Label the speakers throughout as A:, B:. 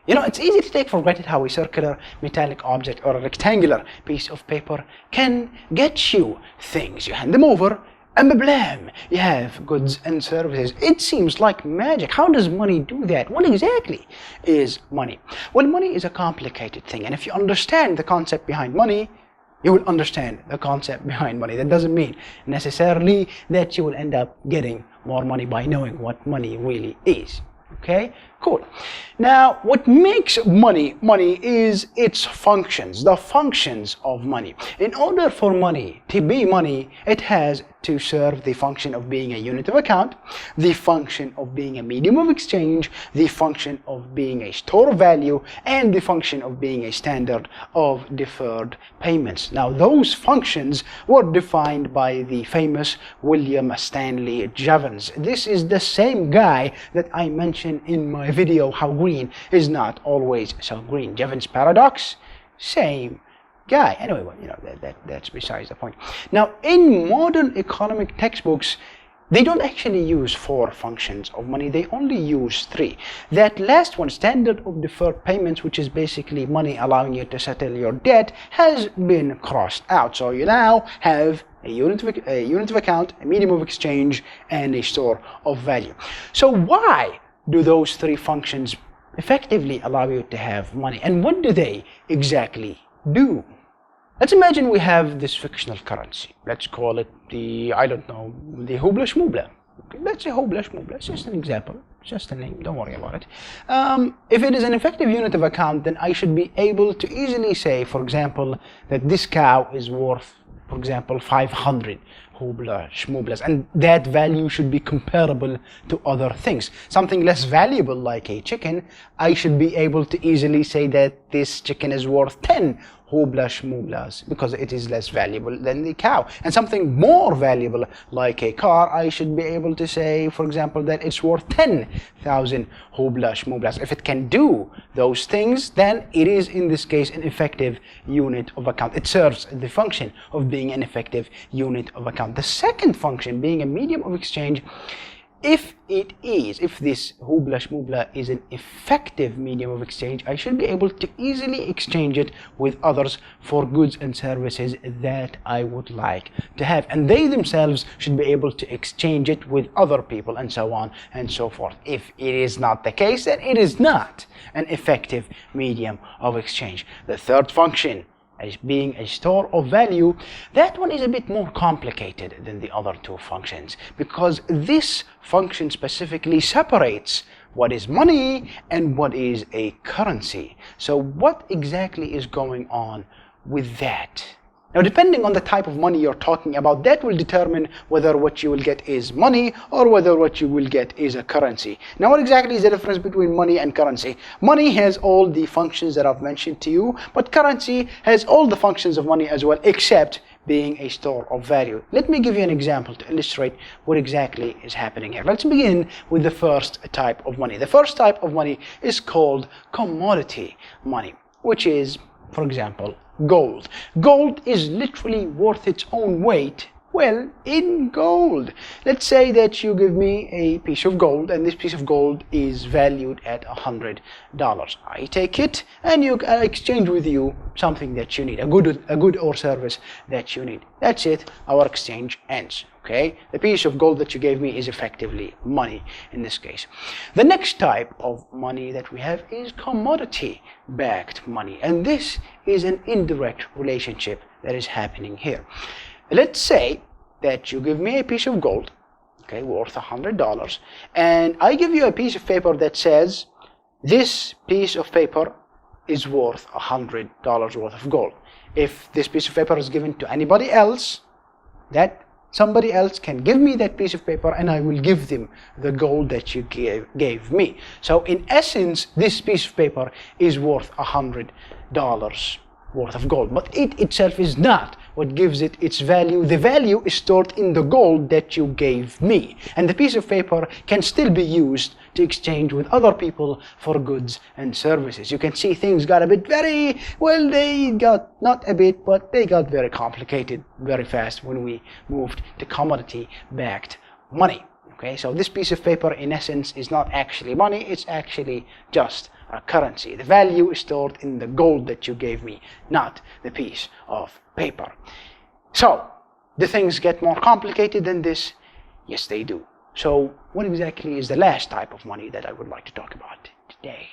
A: You know, it's easy to take for granted how a circular metallic object or a rectangular piece of paper can get you things. You hand them over, and blam, you have goods and services. It seems like magic. How does money do that? What exactly is money? Well, money is a complicated thing, and if you understand the concept behind money, you will understand the concept behind money. That doesn't mean necessarily that you will end up getting more money by knowing what money really is. Okay, cool. Now, what makes money is its functions, the functions of money. In order for money to be money, it has to serve the function of being a unit of account, the function of being a medium of exchange, the function of being a store of value, and the function of being a standard of deferred payments. Now, those functions were defined by the famous William Stanley Jevons. This is the same guy that I mentioned in my video, How Green is Not Always So Green. Jevons paradox, same guy. Anyway, well, you know, that's besides the point. Now, in modern economic textbooks, they don't actually use 4 functions of money, they only use 3. That last one, standard of deferred payments, which is basically money allowing you to settle your debt, has been crossed out. So you now have a unit of account, a medium of exchange, and a store of value. So why do those 3 functions effectively allow you to have money, and what do they exactly do? Let's imagine we have this fictional currency. Let's call it the, I don't know, the Hubla Shmubla. Okay, let's say Hubla Shmubla. It's just an example, just a name, don't worry about it. If it is an effective unit of account, then I should be able to easily say, for example, that this cow is worth, for example, 500 Hubla Shmublas, and that value should be comparable to other things. Something less valuable like a chicken, I should be able to easily say that this chicken is worth 10 Hubla Shmublas because it is less valuable than the cow. And something more valuable like a car, I should be able to say, for example, that it's worth 10,000 Hubla Shmublas. If it can do those things, then it is in this case an effective unit of account. It serves the function of being an effective unit of account. The second function, being a medium of exchange, if this Hubla Shmubla is an effective medium of exchange, I should be able to easily exchange it with others for goods and services that I would like to have. And they themselves should be able to exchange it with other people, and so on and so forth. If it is not the case, then it is not an effective medium of exchange. The third function, as being a store of value, that one is a bit more complicated than the other 2 functions, because this function specifically separates what is money and what is a currency. So what exactly is going on with that? Now, depending on the type of money you're talking about, that will determine whether what you will get is money or whether what you will get is a currency. Now, what exactly is the difference between money and currency? Money has all the functions that I've mentioned to you, but currency has all the functions of money as well, except being a store of value. Let me give you an example to illustrate what exactly is happening here. Let's begin with the first type of money. The first type of money is called commodity money, which is, for example, gold. Gold is literally worth its own weight, well, in gold. Let's say that you give me a piece of gold, and this piece of gold is valued at $100. I take it and I exchange with you something that you need, a good or service that you need. That's it, our exchange ends. Okay, the piece of gold that you gave me is effectively money in this case. The next type of money that we have is commodity-backed money, and this is an indirect relationship that is happening here. Let's say that you give me a piece of gold, okay, worth $100, and I give you a piece of paper that says this piece of paper is worth $100 worth of gold. If this piece of paper is given to anybody else, that somebody else can give me that piece of paper, and I will give them the gold that you gave me. So in essence, this piece of paper is worth $100 worth of gold, but it itself is not what gives it its value. The value is stored in the gold that you gave me, and the piece of paper can still be used to exchange with other people for goods and services. You can see things got a bit very, well, they got not a bit, but they got very complicated very fast when we moved to commodity-backed money. Okay, so this piece of paper in essence is not actually money, it's actually just a currency. The value is stored in the gold that you gave me, not the piece of paper. So, do things get more complicated than this? Yes, they do. So, what exactly is the last type of money that I would like to talk about today?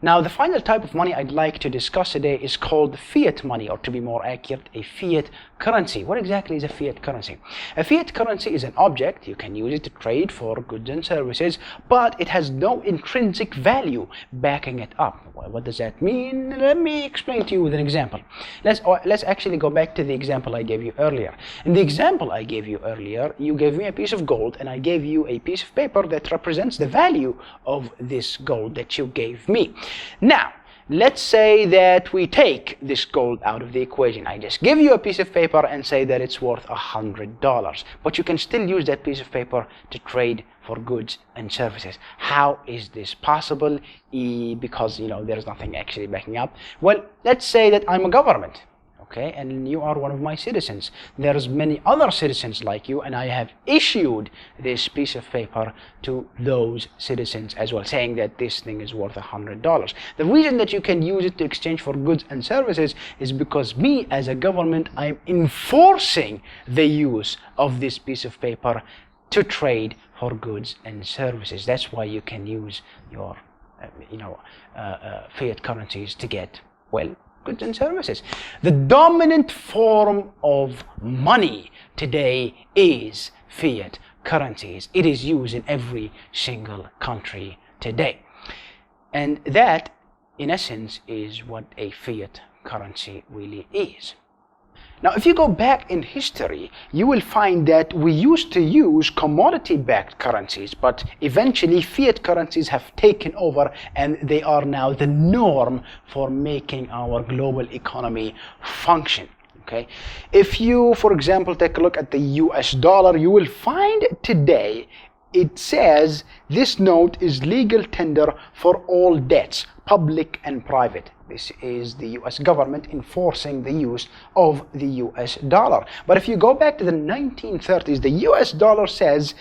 A: Now, the final type of money I'd like to discuss today is called fiat money, or to be more accurate, a fiat currency. What exactly is a fiat currency? A fiat currency is an object. You can use it to trade for goods and services, but it has no intrinsic value backing it up. Well, what does that mean? Let me explain to you with an example. Let's actually go back to the example I gave you earlier. In the example I gave you earlier, you gave me a piece of gold and I gave you a piece of paper that represents the value of this gold that you gave me. Now, let's say that we take this gold out of the equation. I just give you a piece of paper and say that it's worth $100, but you can still use that piece of paper to trade for goods and services. How is this possible? Because there's nothing actually backing up. Well, let's say that I'm a government. Okay, and you are one of my citizens. There's many other citizens like you, and I have issued this piece of paper to those citizens as well, saying that this thing is worth $100. The reason that you can use it to exchange for goods and services is because me as a government, I'm enforcing the use of this piece of paper to trade for goods and services. That's why you can use your fiat currencies to get, well, goods and services. The dominant form of money today is fiat currencies. It is used in every single country today. And that, in essence, is what a fiat currency really is. Now, if you go back in history, you will find that we used to use commodity-backed currencies, but eventually fiat currencies have taken over and they are now the norm for making our global economy function. Okay? If you, for example, take a look at the US dollar, you will find today it says this note is legal tender for all debts, public and private. This is the US government enforcing the use of the US dollar. But if you go back to the 1930s, the US dollar says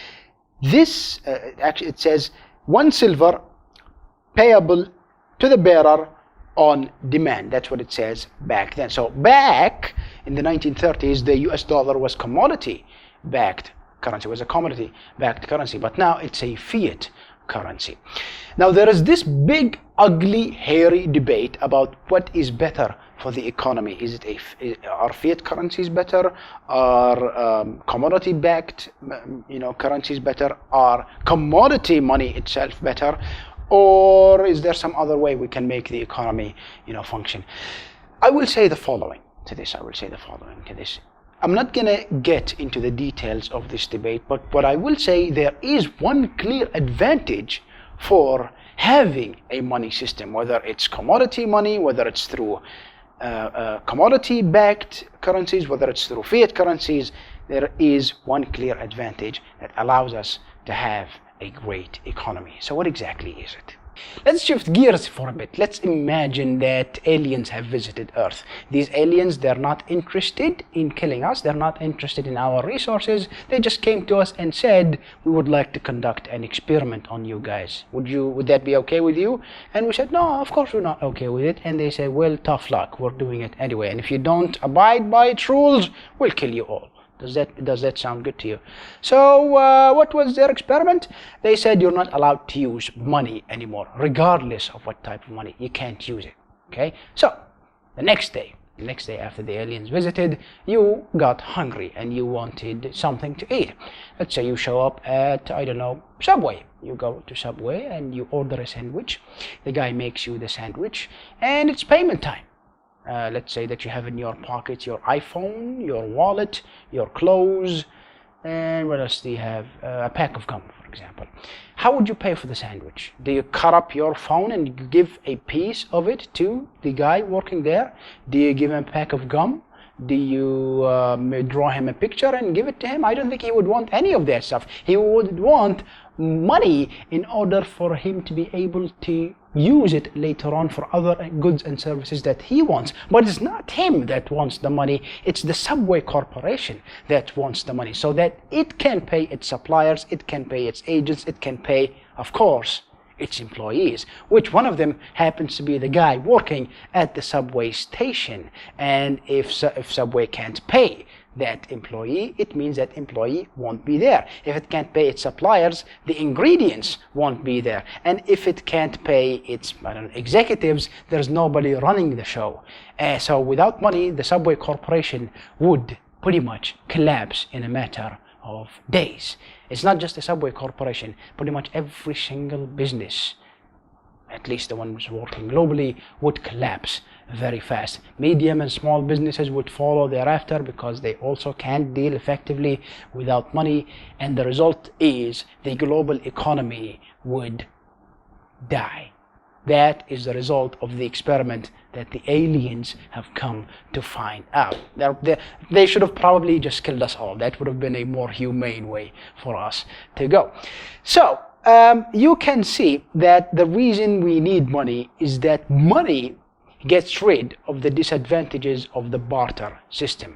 A: this, actually it says 1 silver payable to the bearer on demand. That's what it says back then. So back in the 1930s, the US dollar was commodity-backed currency, was a commodity-backed currency, but now it's a fiat currency. Now there is this big, ugly, hairy debate about what is better for the economy. Are fiat currencies better? Are commodity-backed, currencies better? Are commodity money itself better? Or is there some other way we can make the economy, function? I will say the following to this. I'm not going to get into the details of this debate, but what I will say, there is one clear advantage for having a money system, whether it's commodity money, whether it's through commodity-backed currencies, whether it's through fiat currencies. There is one clear advantage that allows us to have a great economy. So what exactly is it? Let's shift gears for a bit. Let's imagine that aliens have visited Earth. These aliens, they're not interested in killing us. They're not interested in our resources. They just came to us and said, we would like to conduct an experiment on you guys. Would that be okay with you? And we said, no, of course we're not okay with it. And they said, well, tough luck. We're doing it anyway. And if you don't abide by its rules, we'll kill you all. Does that sound good to you? So what was their experiment? They said you're not allowed to use money anymore, regardless of what type of money. You can't use it. Okay? So the next day after the aliens visited, you got hungry and you wanted something to eat. Let's say you show up at, I don't know, Subway. You go to Subway and you order a sandwich. The guy makes you the sandwich and it's payment time. Let's say that you have in your pocket your iPhone, your wallet, your clothes, and what else do you have? A pack of gum, for example. How would you pay for the sandwich? Do you cut up your phone and give a piece of it to the guy working there? Do you give him a pack of gum? Do you draw him a picture and give it to him? I don't think he would want any of that stuff. He would want money in order for him to be able to use it later on for other goods and services that he wants. But it's not him that wants the money, it's the subway corporation that wants the money, so that it can pay its suppliers, it can pay its agents, it can pay, of course, its employees, which one of them happens to be the guy working at the subway station. And if Subway can't pay that employee, it means that employee won't be there. If it can't pay its suppliers, the ingredients won't be there. And if it can't pay its executives, there's nobody running the show. So without money, the Subway corporation would pretty much collapse in a matter of days. It's not just the Subway corporation, pretty much every single business, at least the ones working globally, would collapse very fast. Medium and small businesses would follow thereafter because they also can't deal effectively without money, and the result is the global economy would die. That is the result of the experiment that the aliens have come to find out. They should have probably just killed us all. That would have been a more humane way for us to go. So you can see that the reason we need money is that money gets rid of the disadvantages of the barter system.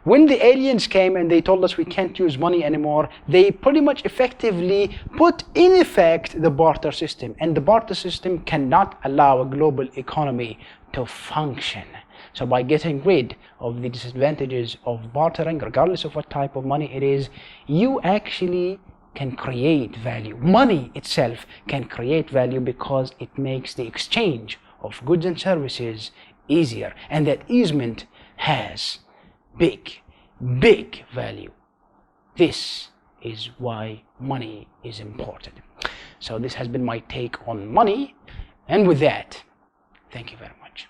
A: When the aliens came and they told us we can't use money anymore, they pretty much effectively put in effect the barter system, and the barter system cannot allow a global economy to function. So by getting rid of the disadvantages of bartering, regardless of what type of money it is, you actually can create value. Money itself can create value because it makes the exchange of goods and services easier, and that easement has big value. This is why money is important. So this has been my take on money, and with that, thank you very much.